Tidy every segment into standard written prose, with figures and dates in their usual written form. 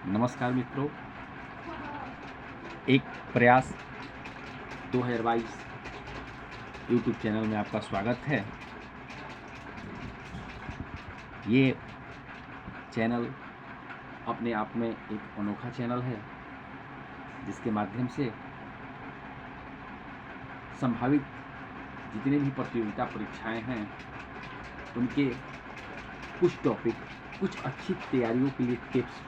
नमस्कार मित्रों, एक प्रयास 2022 यूट्यूब चैनल में आपका स्वागत है। ये चैनल अपने आप में एक अनोखा चैनल है जिसके माध्यम से संभावित जितने भी प्रतियोगिता परीक्षाएं हैं उनके कुछ टॉपिक, कुछ अच्छी तैयारियों के लिए टिप्स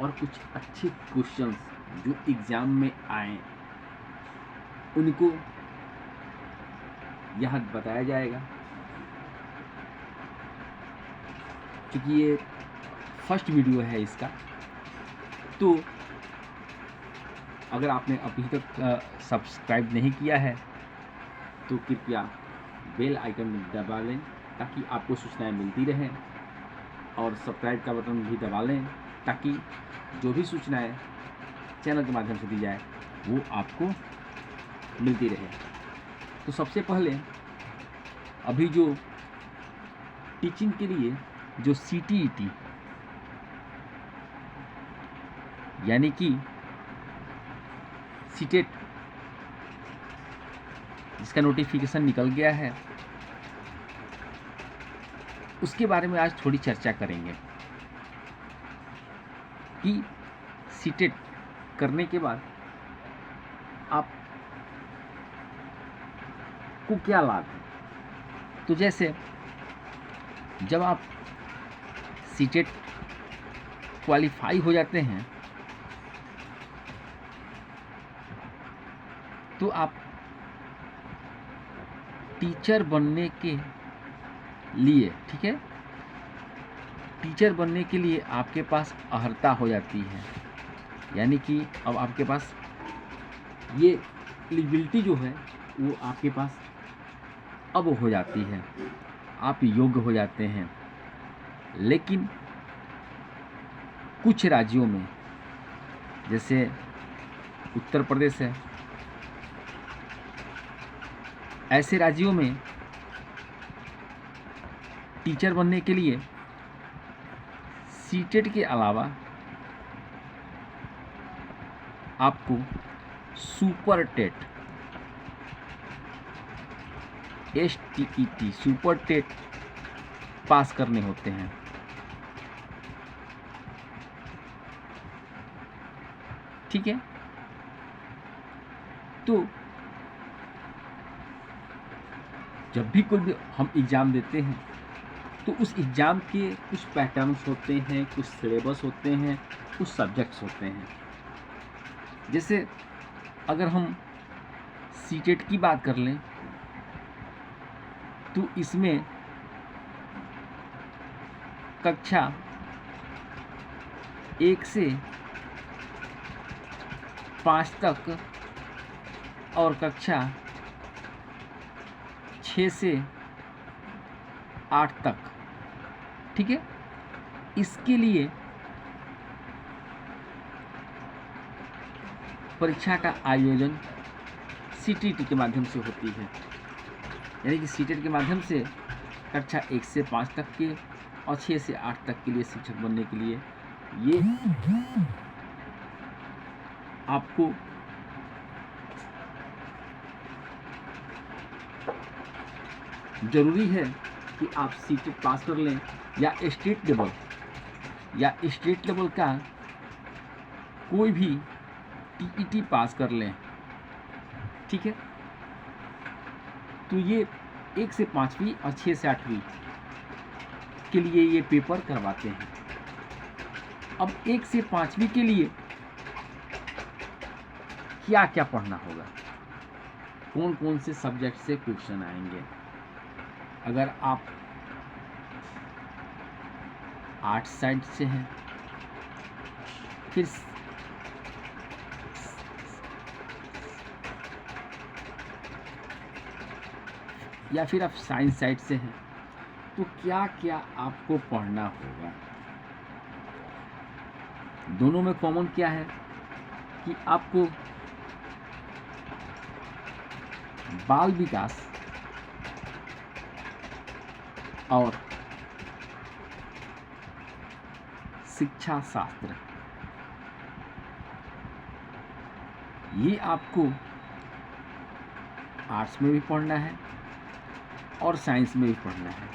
और कुछ अच्छे क्वेश्चंस जो एग्ज़ाम में आए उनको यहाँ बताया जाएगा। क्योंकि ये फर्स्ट वीडियो है इसका, तो अगर आपने अभी तक सब्सक्राइब नहीं किया है तो कृपया बेल आइकन दबा लें ताकि आपको सूचनाएं मिलती रहें, और सब्सक्राइब का बटन भी दबा लें ताकि जो भी सूचनाएं चैनल के माध्यम से दी जाए वो आपको मिलती रहे। तो सबसे पहले अभी जो टीचिंग के लिए जो CTET यानी कि सीटेट जिसका नोटिफिकेशन निकल गया है उसके बारे में आज थोड़ी चर्चा करेंगे कि सीटेट करने के बाद आप को क्या लाभ है। तो जैसे जब आप सीटेट क्वालिफाई हो जाते हैं तो आप टीचर बनने के लिए, ठीक है, टीचर बनने के लिए आपके पास अर्हता हो जाती है। यानी कि अब आपके पास ये एलिजिबिलिटी जो है वो आपके पास अब हो जाती है, आप योग्य हो जाते हैं। लेकिन कुछ राज्यों में जैसे उत्तर प्रदेश है, ऐसे राज्यों में टीचर बनने के लिए सीटेट के अलावा आपको super TET, STET super TET pass करने होते हैं। ठीक है, तो जब भी कोई भी हम एग्ज़ाम देते हैं तो उस एग्ज़ाम के कुछ पैटर्न्स होते हैं, कुछ सिलेबस होते हैं, कुछ सब्जेक्ट्स होते हैं। जैसे अगर हम सीटेट की बात कर लें तो इसमें कक्षा 1 से 5 तक और कक्षा 6 से 8 तक, ठीक है, इसके लिए परीक्षा का आयोजन CTET के माध्यम से होती है। यानी कि सीटेट के माध्यम से कक्षा 1 से 5 तक के और 6 से 8 तक के लिए शिक्षक बनने के लिए ये आपको ज़रूरी है कि आप सीटेट पास कर लें या स्टेट लेवल का कोई भी TET पास कर लें। ठीक है, तो ये 1 से 5वीं और 6 से 8वीं के लिए ये पेपर करवाते हैं। अब 1 से 5वीं के लिए क्या क्या पढ़ना होगा, कौन कौन से सब्जेक्ट से क्वेश्चन आएंगे। अगर आप आर्ट्स साइड से हैं, फिर या फिर आप साइंस साइड से हैं, तो क्या क्या आपको पढ़ना होगा। दोनों में कॉमन क्या है कि आपको बाल विकास और शिक्षा शास्त्र ये आपको आर्ट्स में भी पढ़ना है और साइंस में भी पढ़ना है।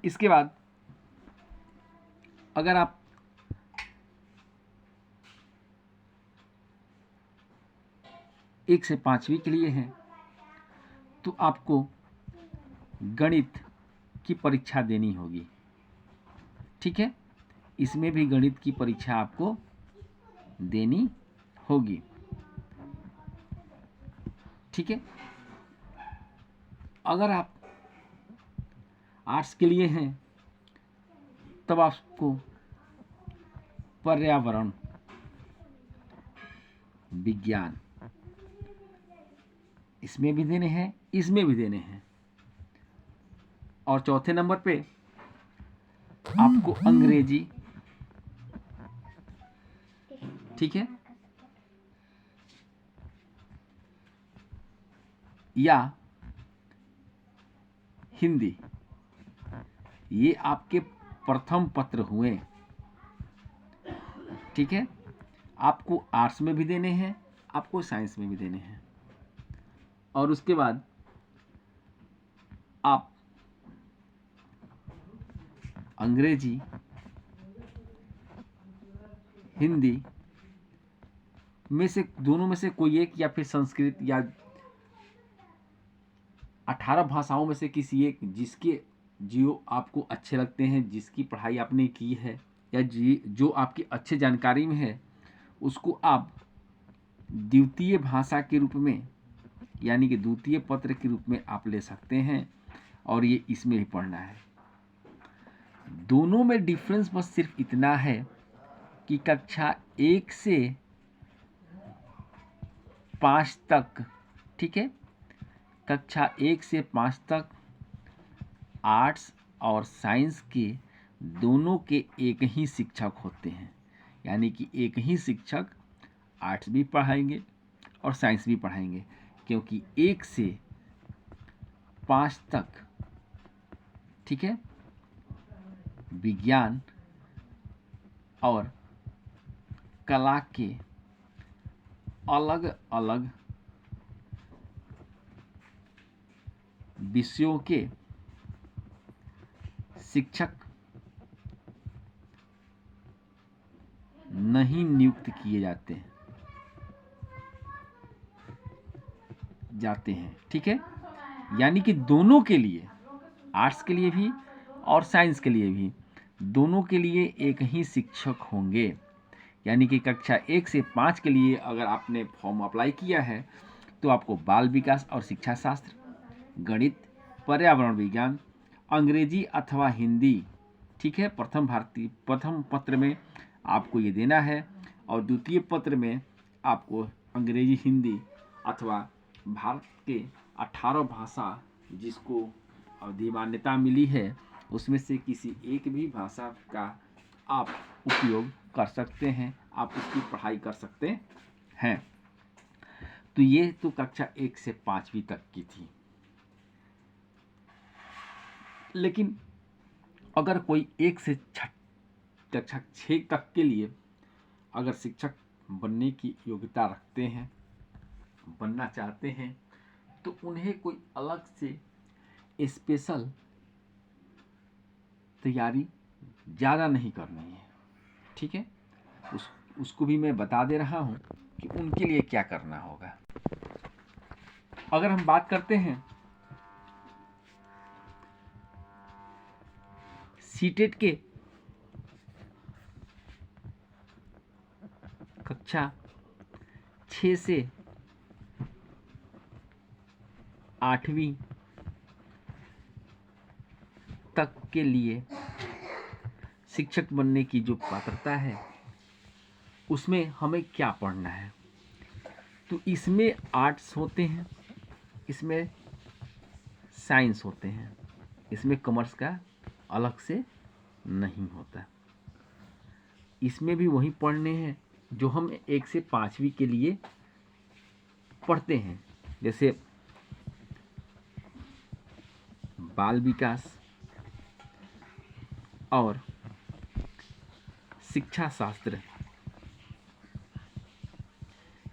इसके बाद अगर आप एक से पांचवी के लिए हैं तो आपको गणित की परीक्षा देनी होगी। ठीक है, इसमें भी गणित की परीक्षा आपको देनी होगी। ठीक है, अगर आप आर्ट्स के लिए हैं तब आपको पर्यावरण विज्ञान इसमें भी देने हैं, इसमें भी देने हैं। और चौथे नंबर पे आपको अंग्रेजी, ठीक है, या हिंदी, ये आपके प्रथम पत्र हुए। ठीक है, आपको आर्ट्स में भी देने हैं, आपको साइंस में भी देने हैं। और उसके बाद आप अंग्रेजी, हिंदी में से दोनों में से कोई एक, या फिर संस्कृत, या 18 भाषाओं में से किसी एक, जो आपको अच्छे लगते हैं, जिसकी पढ़ाई आपने की है, या जो आपकी अच्छे जानकारी में है, उसको आप द्वितीय भाषा के रूप में, यानी कि द्वितीय पत्र के रूप में आप ले सकते हैं। और ये इसमें भी पढ़ना है। दोनों में डिफरेंस बस सिर्फ इतना है कि कक्षा 1 से 5 तक, ठीक है, कक्षा 1 से 5 तक आर्ट्स और साइंस के दोनों के एक ही शिक्षक होते हैं। यानी कि एक ही शिक्षक आर्ट्स भी पढ़ाएंगे और साइंस भी पढ़ाएंगे, क्योंकि 1 से 5 तक, ठीक है, विज्ञान और कला के अलग अलग विषयों के शिक्षक नहीं नियुक्त किए जाते हैं। ठीक है, यानी कि दोनों के लिए, आर्ट्स के लिए भी और साइंस के लिए भी, दोनों के लिए एक ही शिक्षक होंगे। यानी कि कक्षा 1 से 5 के लिए अगर आपने फॉर्म अप्लाई किया है तो आपको बाल विकास और शिक्षा शास्त्र, गणित, पर्यावरण विज्ञान, अंग्रेजी अथवा हिंदी, ठीक है, प्रथम पत्र में आपको ये देना है। और द्वितीय पत्र में आपको अंग्रेजी, हिंदी अथवा भारत के 18 भाषा जिसको अधिमान्यता मिली है उसमें से किसी एक भी भाषा का आप उपयोग कर सकते हैं, आप उसकी पढ़ाई कर सकते हैं। तो ये तो कक्षा 1 से 5वीं तक की थी। लेकिन अगर कोई 1 से कक्षा 6 तक के लिए अगर शिक्षक बनने की योग्यता रखते हैं, बनना चाहते हैं, तो उन्हें कोई अलग से स्पेशल तैयारी ज़्यादा नहीं करनी है। ठीक है, उसको भी मैं बता दे रहा हूँ कि उनके लिए क्या करना होगा। अगर हम बात करते हैं सीटेट के कक्षा 6 से 8वीं तक के लिए शिक्षक बनने की जो पात्रता है उसमें हमें क्या पढ़ना है। तो इसमें आर्ट्स होते हैं, इसमें साइंस होते हैं, इसमें कॉमर्स का अलग से नहीं होता। इसमें भी वही पढ़ने हैं जो हम 1 से 5वीं के लिए पढ़ते हैं, जैसे बाल विकास और शिक्षा शास्त्र,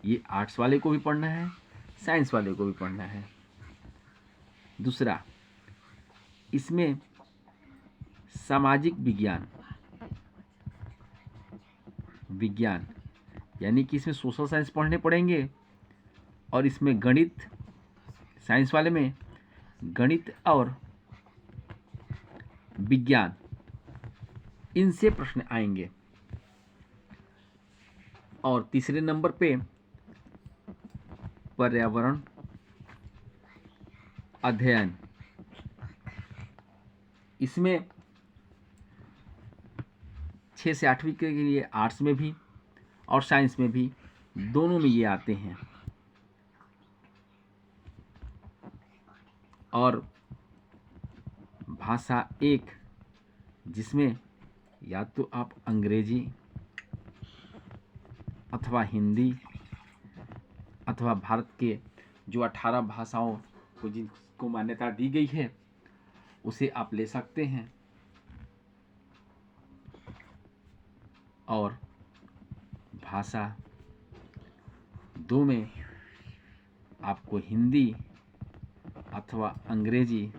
ये आर्ट्स वाले को भी पढ़ना है, साइंस वाले को भी पढ़ना है। दूसरा, इसमें सामाजिक विज्ञान यानी कि इसमें सोशल साइंस पढ़ने पड़ेंगे, और इसमें गणित, साइंस वाले में गणित और विज्ञान, इनसे प्रश्न आएंगे। और तीसरे नंबर पे पर्यावरण अध्ययन, इसमें 6 से 8वीं के लिए आर्ट्स में भी और साइंस में भी, दोनों में ये आते हैं। और भाषा 1, जिसमें या तो आप अंग्रेजी अथवा हिंदी अथवा भारत के जो 18 भाषाओं को जिनको मान्यता दी गई है उसे आप ले सकते हैं। और भाषा 2 में आपको हिंदी अथवा अंग्रेजी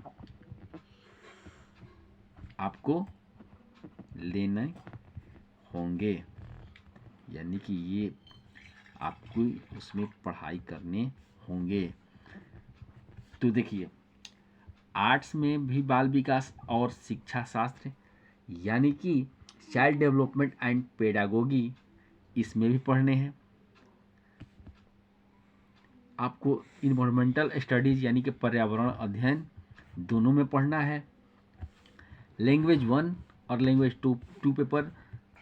आपको लेने होंगे, यानी कि ये आपको उसमें पढ़ाई करने होंगे। तो देखिए, आर्ट्स में भी बाल विकास और शिक्षा शास्त्र, यानी कि चाइल्ड डेवलपमेंट एंड पेडागोगी, इसमें भी पढ़ने हैं। आपको इन्वायरमेंटल स्टडीज यानी कि पर्यावरण अध्ययन, दोनों में पढ़ना है। लैंग्वेज 1 और लैंग्वेज 2 पेपर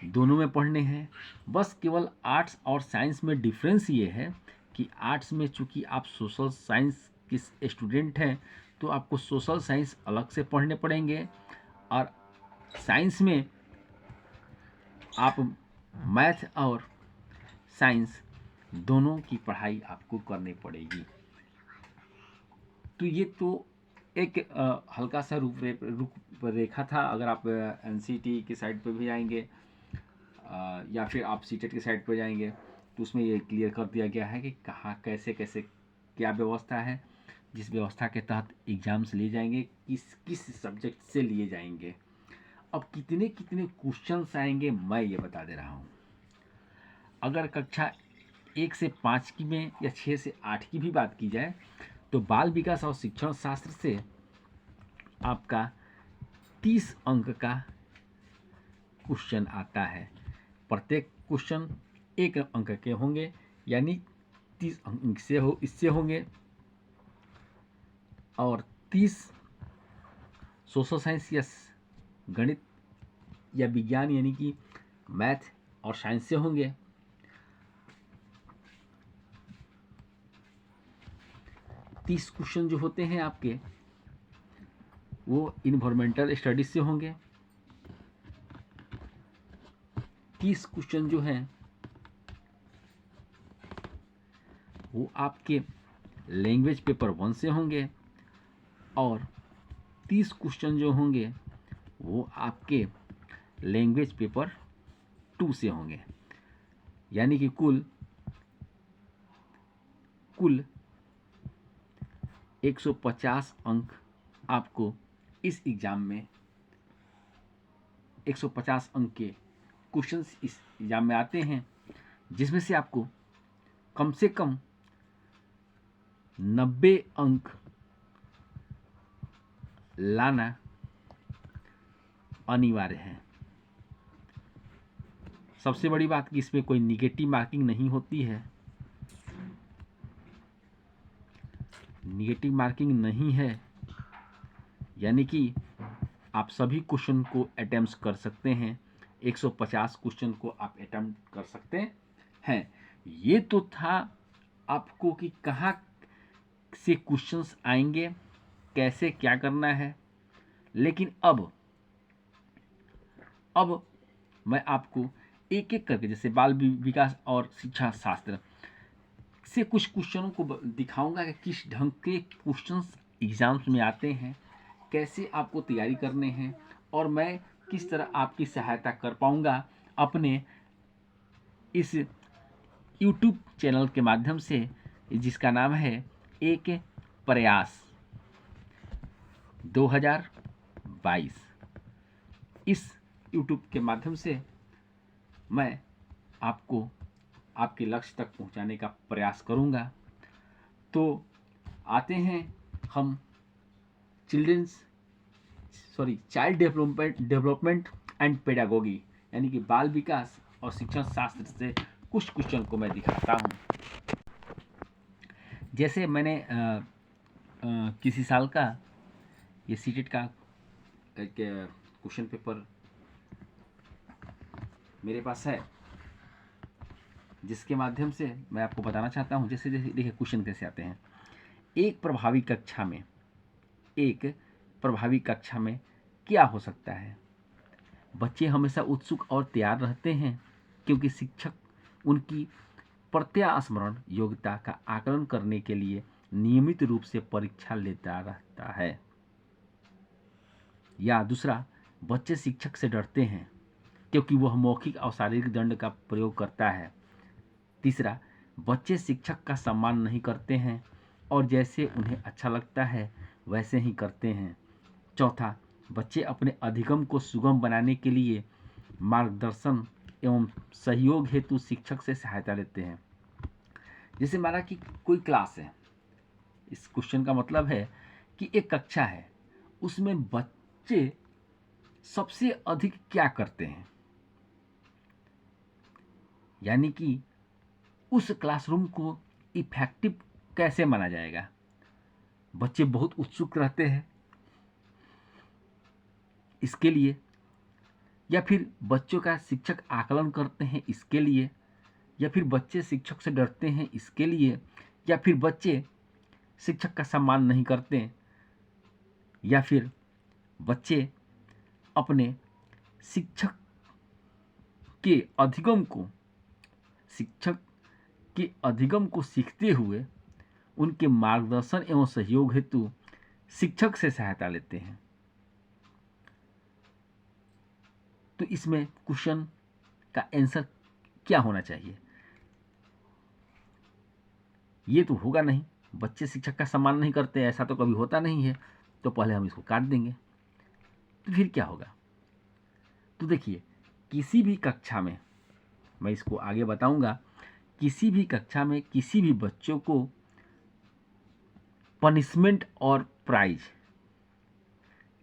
दोनों में पढ़ने हैं। बस केवल आर्ट्स और साइंस में डिफरेंस ये है कि आर्ट्स में चूंकि आप सोशल साइंस के स्टूडेंट हैं तो आपको सोशल साइंस अलग से पढ़ने पड़ेंगे, और साइंस में आप मैथ और साइंस दोनों की पढ़ाई आपको करनी पड़ेगी। तो ये तो एक हल्का सा रूपरेखा था। अगर आप एनसीटी की साइट पर भी आएंगे या फिर आप सीटेट की साइट पर जाएंगे तो उसमें ये क्लियर कर दिया गया है कि कहाँ कैसे कैसे क्या व्यवस्था है, जिस व्यवस्था के तहत एग्ज़ाम्स लिए जाएंगे, किस सब्जेक्ट से लिए जाएंगे। अब कितने कितने क्वेश्चंस आएंगे मैं ये बता दे रहा हूँ। अगर कक्षा 1 से 5 की में या 6 से 8 की भी बात की जाए तो बाल विकास और शिक्षण शास्त्र से आपका 30 अंक का क्वेश्चन आता है। प्रत्येक क्वेश्चन 1 अंक के होंगे, यानी 30 अंक इससे होंगे, और 30 सोशल साइंस या गणित या विज्ञान यानी कि मैथ और साइंस से होंगे। तीस क्वेश्चन जो होते हैं आपके वो इन्वायरमेंटल स्टडीज से होंगे। 30 क्वेश्चन जो हैं वो आपके लैंग्वेज पेपर 1 से होंगे, और 30 क्वेश्चन जो होंगे वो आपके लैंग्वेज पेपर 2 से होंगे। यानी कि कुल 150 अंक आपको इस एग्ज़ाम में 150 अंक के क्वेश्चंस इस एग्ज़ाम में आते हैं, जिसमें से आपको कम से कम 90 अंक लाना अनिवार्य है। सबसे बड़ी बात कि इसमें कोई निगेटिव मार्किंग नहीं होती है, निगेटिव मार्किंग नहीं है, यानी कि आप सभी क्वेश्चन को अटेम्प्ट कर सकते हैं। 150 क्वेश्चन को आप अटेम्प्ट कर सकते हैं। ये तो था आपको कि कहाँ से क्वेश्चंस आएंगे, कैसे क्या करना है। लेकिन अब मैं आपको एक एक करके, जैसे बाल विकास और शिक्षा शास्त्र से कुछ क्वेश्चनों को दिखाऊंगा कि किस ढंग के क्वेश्चंस एग्जाम्स में आते हैं, कैसे आपको तैयारी करने हैं, और मैं किस तरह आपकी सहायता कर पाऊंगा अपने इस YouTube चैनल के माध्यम से, जिसका नाम है एक प्रयास 2022। इस YouTube के माध्यम से मैं आपको आपके लक्ष्य तक पहुंचाने का प्रयास करूंगा। तो आते हैं हम चाइल्ड डेवलपमेंट एंड पेडागोगी यानी कि बाल विकास और शिक्षण शास्त्र से कुछ क्वेश्चन को मैं दिखाता हूं। जैसे मैंने किसी साल का ये सीटेट का एक क्वेश्चन पेपर मेरे पास है, जिसके माध्यम से मैं आपको बताना चाहता हूं। जैसे देखिए क्वेश्चन कैसे आते हैं। एक प्रभावी कक्षा में क्या हो सकता है? बच्चे हमेशा उत्सुक और तैयार रहते हैं क्योंकि शिक्षक उनकी प्रत्यास्मरण योग्यता का आकलन करने के लिए नियमित रूप से परीक्षा लेता रहता है। या दूसरा, बच्चे शिक्षक से डरते हैं क्योंकि वह मौखिक और शारीरिक दंड का प्रयोग करता है। तीसरा, बच्चे शिक्षक का सम्मान नहीं करते हैं और जैसे उन्हें अच्छा लगता है वैसे ही करते हैं। चौथा, बच्चे अपने अधिगम को सुगम बनाने के लिए मार्गदर्शन एवं सहयोग हेतु शिक्षक से सहायता लेते हैं। जैसे माना कि कोई क्लास है, इस क्वेश्चन का मतलब है कि एक कक्षा है, उसमें बच्चे सबसे अधिक क्या करते हैं, यानी कि उस क्लासरूम को इफेक्टिव कैसे माना जाएगा। बच्चे बहुत उत्सुक रहते हैं इसके लिए, या फिर बच्चों का शिक्षक आकलन करते हैं इसके लिए, या फिर बच्चे शिक्षक से डरते हैं इसके लिए, या फिर बच्चे शिक्षक का सम्मान नहीं करते, या फिर बच्चे अपने शिक्षक के अधिगम को सीखते हुए उनके मार्गदर्शन एवं सहयोग हेतु शिक्षक से सहायता लेते हैं। तो इसमें क्वेश्चन का आंसर क्या होना चाहिए? ये तो होगा नहीं, बच्चे शिक्षक का सम्मान नहीं करते, ऐसा तो कभी होता नहीं है, तो पहले हम इसको काट देंगे। तो फिर क्या होगा? तो देखिए, किसी भी कक्षा में, मैं इसको आगे बताऊंगा, किसी भी कक्षा में किसी भी बच्चों को पनिशमेंट और प्राइज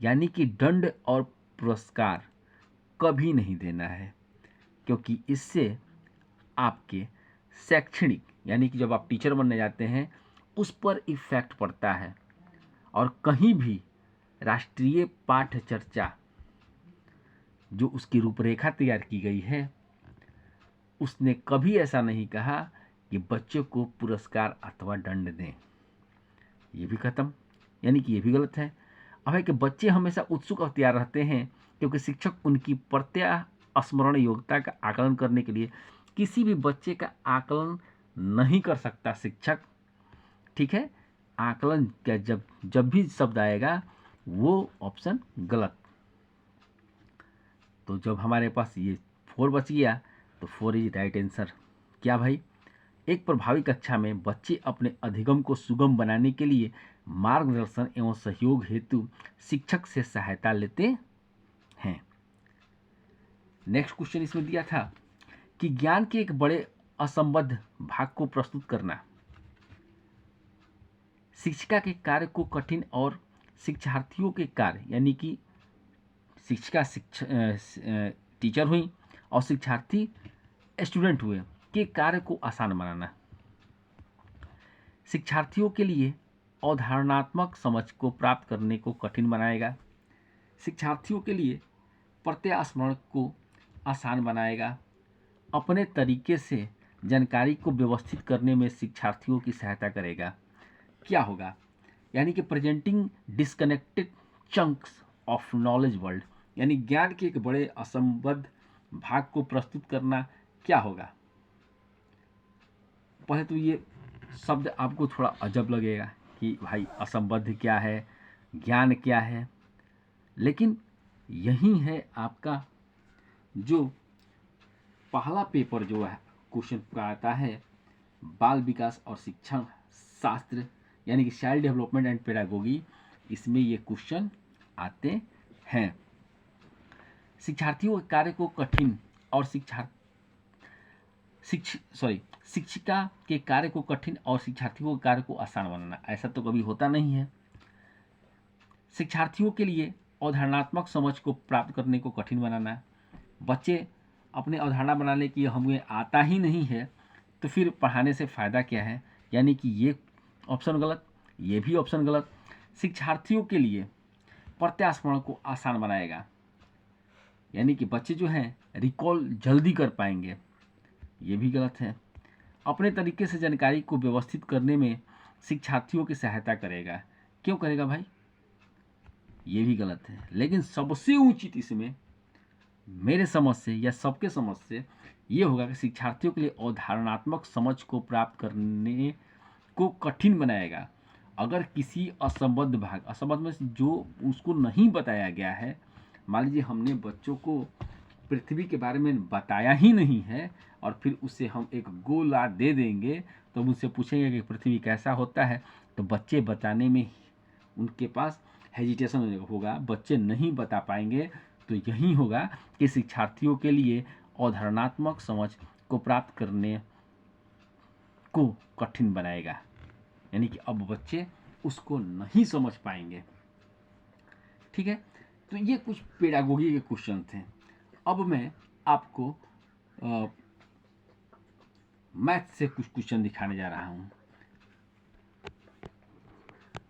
यानी कि दंड और पुरस्कार कभी नहीं देना है, क्योंकि इससे आपके शैक्षणिक यानी कि जब आप टीचर बनने जाते हैं उस पर इफेक्ट पड़ता है। और कहीं भी राष्ट्रीय पाठ चर्चा जो उसकी रूपरेखा तैयार की गई है, उसने कभी ऐसा नहीं कहा कि बच्चों को पुरस्कार अथवा दंड दें। ये भी खत्म, यानी कि ये भी गलत है। अब है कि बच्चे हमेशा उत्सुक और तैयार रहते हैं क्योंकि शिक्षक उनकी प्रत्यास्मरण योग्यता का आकलन करने के लिए, किसी भी बच्चे का आकलन नहीं कर सकता शिक्षक, ठीक है। आकलन क्या, जब भी शब्द आएगा वो ऑप्शन गलत। तो जब हमारे पास ये 4 बच गया तो 4 इज राइट आंसर। क्या भाई? एक प्रभावी कक्षा में बच्चे अपने अधिगम को सुगम बनाने के लिए मार्गदर्शन एवं सहयोग हेतु शिक्षक से सहायता लेते हैं। नेक्स्ट क्वेश्चन इसमें दिया था कि ज्ञान के एक बड़े असंबद्ध भाग को प्रस्तुत करना शिक्षिका के कार्य को कठिन और शिक्षार्थियों के कार्य यानी कि शिक्षिका टीचर हुई और शिक्षार्थी स्टूडेंट हुए के कार्य को आसान बनाना, शिक्षार्थियों के लिए अवधारणात्मक समझ को प्राप्त करने को कठिन बनाएगा, शिक्षार्थियों के लिए प्रत्यास्मरण को आसान बनाएगा, अपने तरीके से जानकारी को व्यवस्थित करने में शिक्षार्थियों की सहायता करेगा। क्या होगा? यानी कि presenting disconnected chunks of knowledge world, यानी ज्ञान के एक बड़े असंबद्ध भाग को प्रस्तुत करना क्या होगा। पहले तो ये शब्द आपको थोड़ा अजब लगेगा कि भाई असंबद्ध क्या है, ज्ञान क्या है, लेकिन यही है आपका जो पहला पेपर जो है क्वेश्चन का आता है, बाल विकास और शिक्षण शास्त्र यानी कि चाइल्ड डेवलपमेंट एंड पेडागोगी, इसमें ये क्वेश्चन आते हैं। शिक्षार्थियों के कार्य को कठिन और शिक्षिका के कार्य को कठिन और शिक्षार्थियों के कार्य को आसान बनाना, ऐसा तो कभी होता नहीं है। शिक्षार्थियों के लिए अवधारणात्मक समझ को प्राप्त करने को कठिन बनाना, बच्चे अपने अवधारणा बनाने की हमें आता ही नहीं है तो फिर पढ़ाने से फ़ायदा क्या है, यानी कि ये ऑप्शन गलत, ये भी ऑप्शन गलत। शिक्षार्थियों के लिए प्रत्यास्मरण को आसान बनाएगा, यानी कि बच्चे जो हैं रिकॉल जल्दी कर पाएंगे, ये भी गलत है। अपने तरीके से जानकारी को व्यवस्थित करने में शिक्षार्थियों की सहायता करेगा, क्यों करेगा भाई, ये भी गलत है। लेकिन सबसे उचित इसमें मेरे समझ से या सबके समझ से ये होगा कि शिक्षार्थियों के लिए अवधारणात्मक समझ को प्राप्त करने को कठिन बनाएगा। अगर किसी असंबद्ध भाग, असंबद्ध में जो उसको नहीं बताया गया है, मान लीजिए हमने बच्चों को पृथ्वी के बारे में बताया ही नहीं है और फिर उससे हम एक गोला दे देंगे तो उनसे पूछेंगे कि पृथ्वी कैसा होता है, तो बच्चे बताने में उनके पास हेजिटेशन होगा, बच्चे नहीं बता पाएंगे। तो यही होगा कि शिक्षार्थियों के लिए अवधारणात्मक समझ को प्राप्त करने को कठिन बनाएगा, यानी कि अब बच्चे उसको नहीं समझ पाएंगे। ठीक है, तो ये कुछ पेडागोगी के क्वेश्चन थे। अब मैं आपको मैथ से कुछ क्वेश्चन दिखाने जा रहा हूँ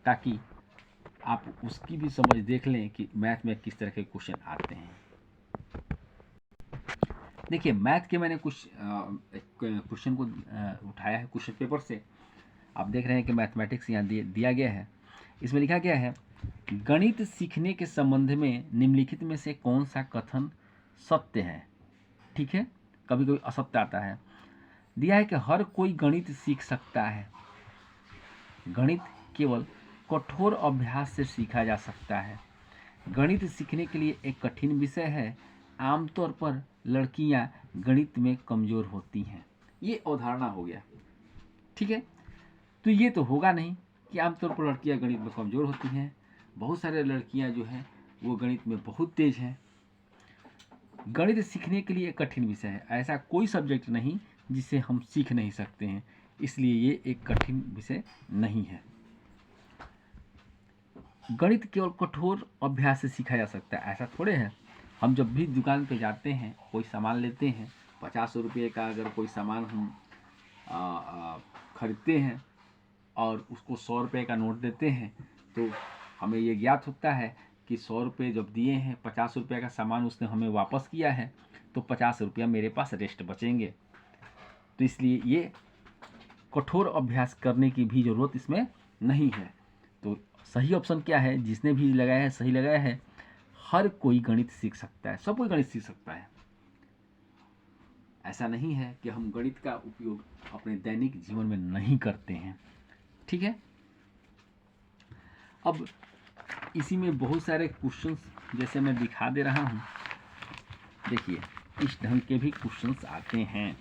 ताकि आप उसकी भी समझ देख लें कि मैथ में किस तरह के क्वेश्चन आते हैं। देखिए मैथ के मैंने कुछ क्वेश्चन को उठाया है क्वेश्चन पेपर से। आप देख रहे हैं कि मैथमेटिक्स यहाँ दिया गया है। इसमें लिखा गया है, गणित सीखने के संबंध में निम्नलिखित में से कौन सा कथन सत्य है। ठीक है, कभी कभी असत्य आता है। दिया है कि हर कोई गणित सीख सकता है, गणित केवल कठोर अभ्यास से सीखा जा सकता है, गणित सीखने के लिए एक कठिन विषय है, आमतौर पर लड़कियां गणित में कमज़ोर होती हैं। ये अवधारणा हो गया। ठीक है, तो ये तो होगा नहीं कि आमतौर पर लड़कियां गणित में कमज़ोर होती हैं। बहुत सारे लड़कियां जो हैं वो गणित में बहुत तेज हैं। गणित सीखने के लिए एक कठिन विषय है, ऐसा कोई सब्जेक्ट नहीं जिसे हम सीख नहीं सकते हैं, इसलिए ये एक कठिन विषय नहीं है। गणित केवल कठोर अभ्यास से सीखा जा सकता है, ऐसा थोड़े है। हम जब भी दुकान पे जाते हैं, कोई सामान लेते हैं, 50 रुपये का अगर कोई सामान हम खरीदते हैं और उसको 100 रुपये का नोट देते हैं, तो हमें ये ज्ञात होता है कि 100 रुपये जब दिए हैं, 50 रुपये का सामान उसने हमें वापस किया है, तो 50 रुपया मेरे पास रेस्ट बचेंगे। तो इसलिए ये कठोर अभ्यास करने की भी ज़रूरत इसमें नहीं है। तो सही ऑप्शन क्या है, जिसने भी लगाया है सही लगाया है। हर कोई गणित सीख सकता है, सब कोई गणित सीख सकता है। ऐसा नहीं है कि हम गणित का उपयोग अपने दैनिक जीवन में नहीं करते हैं। ठीक है, अब इसी में बहुत सारे क्वेश्चंस जैसे मैं दिखा दे रहा हूँ, देखिए इस ढंग के भी क्वेश्चंस आते हैं।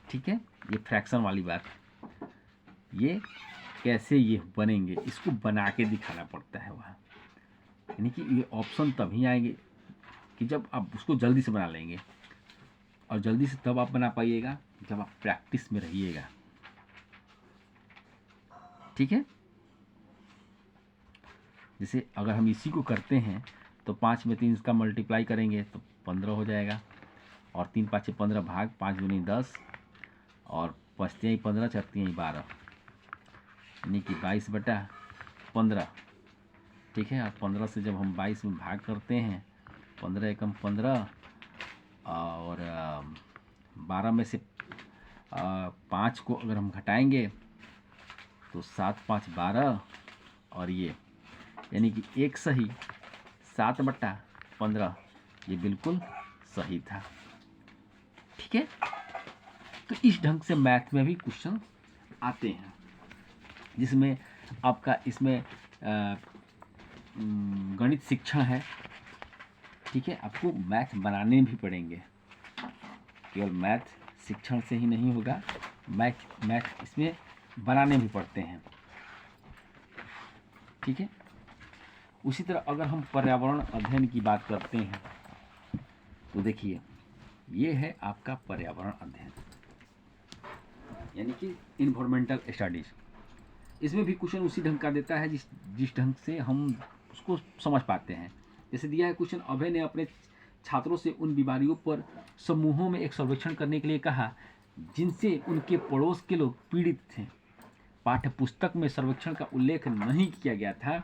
ठीक है, ये फ्रैक्शन वाली बात, ये कैसे ये बनेंगे, इसको बना के दिखाना पड़ता है वहाँ, यानी कि ये ऑप्शन तभी आएंगे कि जब आप उसको जल्दी से बना लेंगे, और जल्दी से तब आप बना पाइएगा जब आप प्रैक्टिस में रहिएगा। ठीक है, जैसे अगर हम इसी को करते हैं तो 5 में 3 का मल्टीप्लाई करेंगे तो 15 हो जाएगा, और 3 5 15 भाग 5 दूनी 10, और बचते हैं 15, चढ़ती हैं 12, यानी कि 22/15। ठीक है, और 15 से जब हम 22 में भाग करते हैं, 15 एकम 15, और 12 में से 5 को अगर हम घटाएंगे तो 7 5 12, और ये यानी कि एक सही 7/15, ये बिल्कुल सही था। ठीक है, तो इस ढंग से मैथ में भी क्वेश्चन आते हैं, जिसमें आपका इसमें गणित शिक्षण है। ठीक है, आपको मैथ बनाने भी पड़ेंगे, केवल मैथ शिक्षण से ही नहीं होगा, मैथ इसमें बनाने भी पड़ते हैं। ठीक है, उसी तरह अगर हम पर्यावरण अध्ययन की बात करते हैं तो देखिए ये है आपका पर्यावरण अध्ययन, यानी कि इन्वायरमेंटल स्टडीज। इसमें भी क्वेश्चन उसी ढंग का देता है जिस ढंग से हम उसको समझ पाते हैं। जैसे दिया है क्वेश्चन, अभय ने अपने छात्रों से उन बीमारियों पर समूहों में एक सर्वेक्षण करने के लिए कहा जिनसे उनके पड़ोस के लोग पीड़ित थे। पाठ्य पुस्तक में सर्वेक्षण का उल्लेख नहीं किया गया था।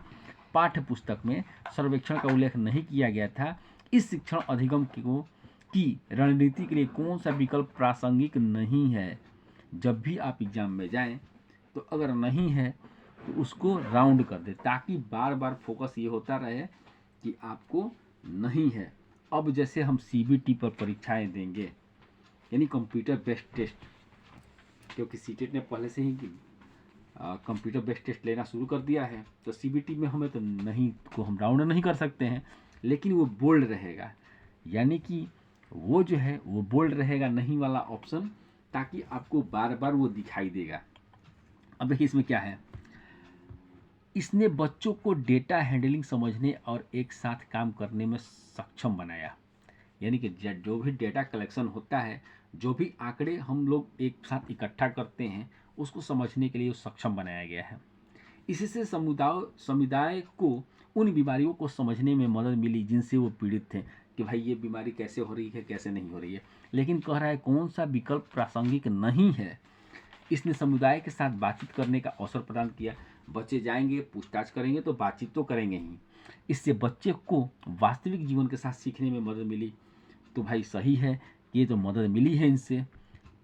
पाठ्य पुस्तक में सर्वेक्षण का उल्लेख नहीं किया गया था। इस शिक्षण अधिगम की रणनीति के लिए कौन सा विकल्प प्रासंगिक नहीं है? जब भी आप एग्जाम में जाएं तो अगर नहीं है तो उसको राउंड कर दे, ताकि बार बार फोकस ये होता रहे कि आपको नहीं है। अब जैसे हम सीबीटी पर परीक्षाएं देंगे, यानी कंप्यूटर बेस्ड टेस्ट, क्योंकि सीटेट ने पहले से ही कंप्यूटर बेस्ड टेस्ट लेना शुरू कर दिया है, तो सीबीटी में हमें तो नहीं को हम राउंड नहीं कर सकते हैं, लेकिन वो बोल्ड रहेगा, यानी कि वो जो है वो बोल्ड रहेगा, नहीं वाला ऑप्शन, ताकि आपको बार बार वो दिखाई देगा। अब देखिए इसमें क्या है, इसने बच्चों को डेटा हैंडलिंग समझने और एक साथ काम करने में सक्षम बनाया। यानी कि जो भी डेटा कलेक्शन होता है, जो भी आंकड़े हम लोग एक साथ इकट्ठा करते हैं, उसको समझने के लिए सक्षम बनाया गया है। इससे समुदाय को उन बीमारियों को समझने में मदद मिली जिनसे वो पीड़ित थे, कि भाई ये बीमारी कैसे हो रही है, कैसे नहीं हो रही है। लेकिन कह रहा है कौन सा विकल्प प्रासंगिक नहीं है। इसने समुदाय के साथ बातचीत करने का अवसर प्रदान किया। बच्चे जाएंगे, पूछताछ करेंगे तो बातचीत तो करेंगे ही। इससे बच्चे को वास्तविक जीवन के साथ सीखने में मदद मिली। तो भाई सही है, ये तो मदद मिली है, इनसे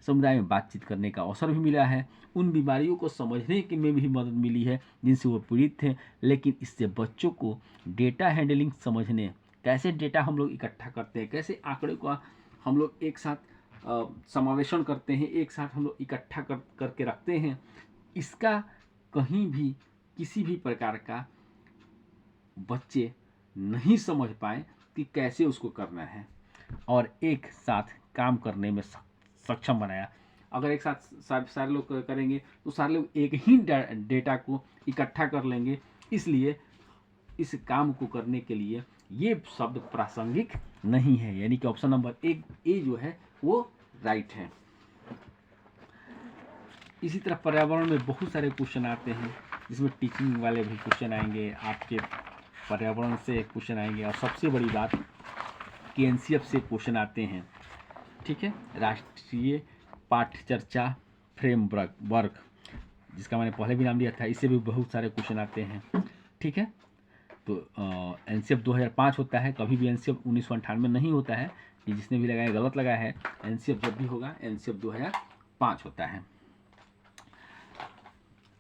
समुदाय में बातचीत करने का अवसर भी मिला है, उन बीमारियों को समझने के में भी मदद मिली है जिनसे वो पीड़ित थे। लेकिन इससे बच्चों को डेटा हैंडलिंग समझने, कैसे डेटा हम लोग इकट्ठा करते हैं, कैसे आंकड़े को हम लोग एक साथ समावेशन करते हैं, एक साथ हम लोग इकट्ठा करके रखते हैं, इसका कहीं भी किसी भी प्रकार का बच्चे नहीं समझ पाए कि कैसे उसको करना है, और एक साथ काम करने में सक्षम बनाया। अगर एक साथ सारे लोग करेंगे तो सारे लोग एक ही डेटा को इकट्ठा कर लेंगे। इसलिए इस काम को करने के लिए ये शब्द प्रासंगिक नहीं है, यानी कि ऑप्शन नंबर ए जो है वो राइट है। इसी तरह पर्यावरण में बहुत सारे क्वेश्चन आते हैं, जिसमें टीचिंग वाले भी क्वेश्चन आएंगे, आपके पर्यावरण से क्वेश्चन आएंगे, और सबसे बड़ी बात कि एनसीएफ से क्वेश्चन आते हैं। ठीक है, राष्ट्रीय पाठ्यचर्या फ्रेमवर्क, जिसका मैंने पहले भी नाम लिया था, इससे भी बहुत सारे क्वेश्चन आते हैं। ठीक है, तो एनसीएफ 2005 होता है, कभी भी एनसीएफ 1998 नहीं होता है। ये जिसने भी लगाया गलत लगाया है। एनसीएफ जब भी होगा एनसीएफ 2005 होता है।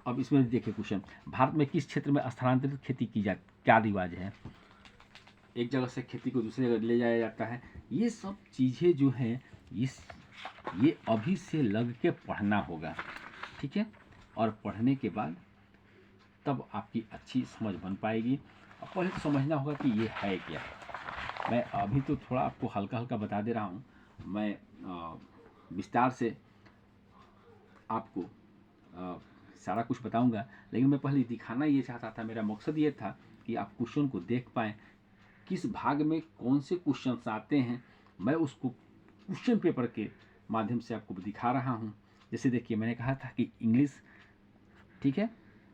अब इसमें देखिए क्वेश्चन, भारत में किस क्षेत्र में स्थानांतरित खेती की जा, क्या रिवाज है? एक जगह से खेती को दूसरी जगह ले जाया जाता है। ये सब चीज़ें जो हैं ये अभी से लग के पढ़ना होगा। ठीक है, और पढ़ने के बाद तब आपकी अच्छी समझ बन पाएगी। और पहले तो समझना होगा कि ये है क्या। मैं अभी तो थोड़ा आपको हल्का हल्का बता दे रहा हूँ, मैं विस्तार से आपको सारा कुछ बताऊंगा, लेकिन मैं पहले दिखाना ये चाहता था, मेरा मकसद ये था कि आप क्वेश्चन को देख पाएँ, किस भाग में कौन से क्वेश्चन आते हैं, मैं उसको क्वेश्चन पेपर के माध्यम से आपको दिखा रहा हूँ। जैसे देखिए मैंने कहा था कि इंग्लिश, ठीक है,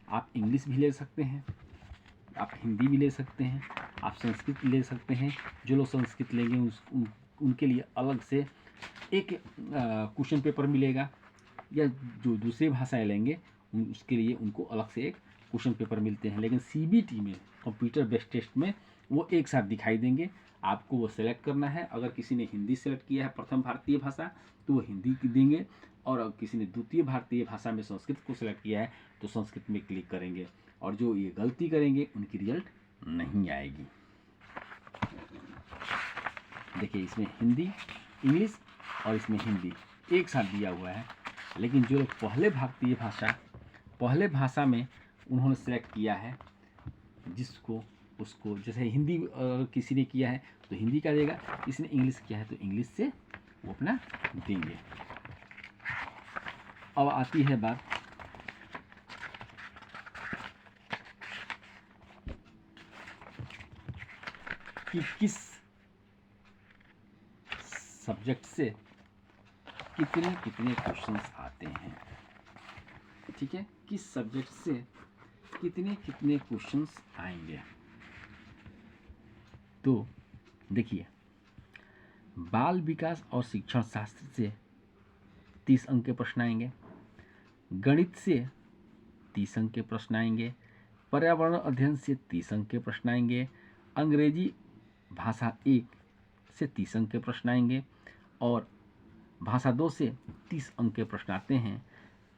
आप इंग्लिश भी ले सकते हैं, आप हिंदी भी ले सकते हैं, आप संस्कृत ले सकते हैं। जो लोग संस्कृत लेंगे उनके लिए अलग से एक क्वेश्चन पेपर मिलेगा, या जो दूसरी भाषाएं लेंगे उसके लिए उनको अलग से एक क्वेश्चन पेपर मिलते हैं। लेकिन सीबीटी में, कंप्यूटर बेस्ड टेस्ट में, वो एक साथ दिखाई देंगे। आपको वो सेलेक्ट करना है। अगर किसी ने हिंदी सेलेक्ट किया है प्रथम भारतीय भाषा, तो वो हिंदी की देंगे, और अगर किसी ने द्वितीय भारतीय भाषा में संस्कृत को सेलेक्ट किया है तो संस्कृत में क्लिक करेंगे, और जो ये गलती करेंगे उनकी रिजल्ट नहीं आएगी। देखिए इसमें हिंदी, इंग्लिश और इसमें हिंदी एक साथ दिया हुआ है। लेकिन जो लोग पहले भाषा में उन्होंने सेलेक्ट किया है, जिसको उसको जैसे हिंदी किसी ने किया है तो हिंदी का देगा, किसी ने इंग्लिश किया है तो इंग्लिश से वो अपना देंगे। अब आती है बात कि किस सब्जेक्ट से कितने क्वेश्चंस आते हैं। ठीक है, किस सब्जेक्ट से कितने क्वेश्चंस आएंगे। तो देखिए, बाल विकास और शिक्षण शास्त्र से 30 अंक के प्रश्न आएंगे, गणित से 30 अंक के प्रश्न आएंगे, पर्यावरण अध्ययन से 30 अंक के प्रश्न आएंगे, अंग्रेजी भाषा 1 से 30 अंक के प्रश्न आएंगे और भाषा 2 से 30 अंक के प्रश्न आते हैं।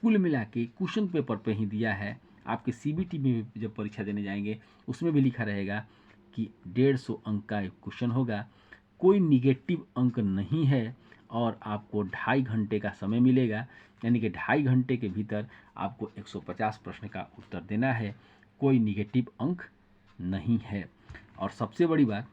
कुल मिला के क्वेश्चन पेपर पे ही दिया है। आपके CBT में भी जब परीक्षा देने जाएंगे उसमें भी लिखा रहेगा कि 150 अंक का एक क्वेश्चन होगा, कोई निगेटिव अंक नहीं है और आपको 2.5 घंटे का समय मिलेगा, यानी कि 2.5 घंटे के भीतर आपको 150 प्रश्न का उत्तर देना है, कोई निगेटिव अंक नहीं है। और सबसे बड़ी बात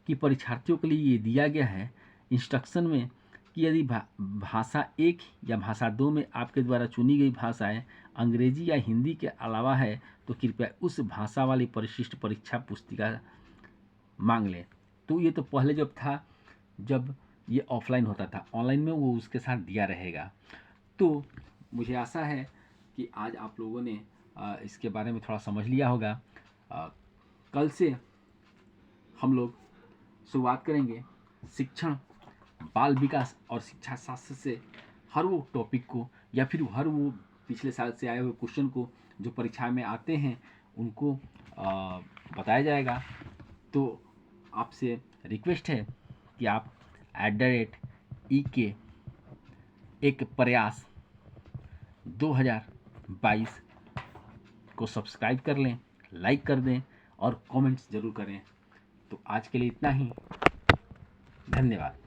कि परीक्षार्थियों के लिए ये दिया गया है इंस्ट्रक्शन में कि यदि भाषा 1 या भाषा 2 में आपके द्वारा चुनी गई भाषाएं अंग्रेजी या हिंदी के अलावा है तो कृपया उस भाषा वाली परिशिष्ट परीक्षा पुस्तिका मांग लें। तो ये तो पहले जब था, जब ये ऑफलाइन होता था, ऑनलाइन में वो उसके साथ दिया रहेगा। तो मुझे आशा है कि आज आप लोगों ने इसके बारे में थोड़ा समझ लिया होगा। कल से हम लोग शुरुआत करेंगे शिक्षण, बाल विकास और शिक्षा शास्त्र से हर वो टॉपिक को या फिर हर वो पिछले साल से आए हुए क्वेश्चन को जो परीक्षा में आते हैं उनको बताया जाएगा। तो आपसे रिक्वेस्ट है कि आप @EK एक प्रयास 2022 को सब्सक्राइब कर लें, लाइक कर दें और कमेंट्स ज़रूर करें। तो आज के लिए इतना ही, धन्यवाद।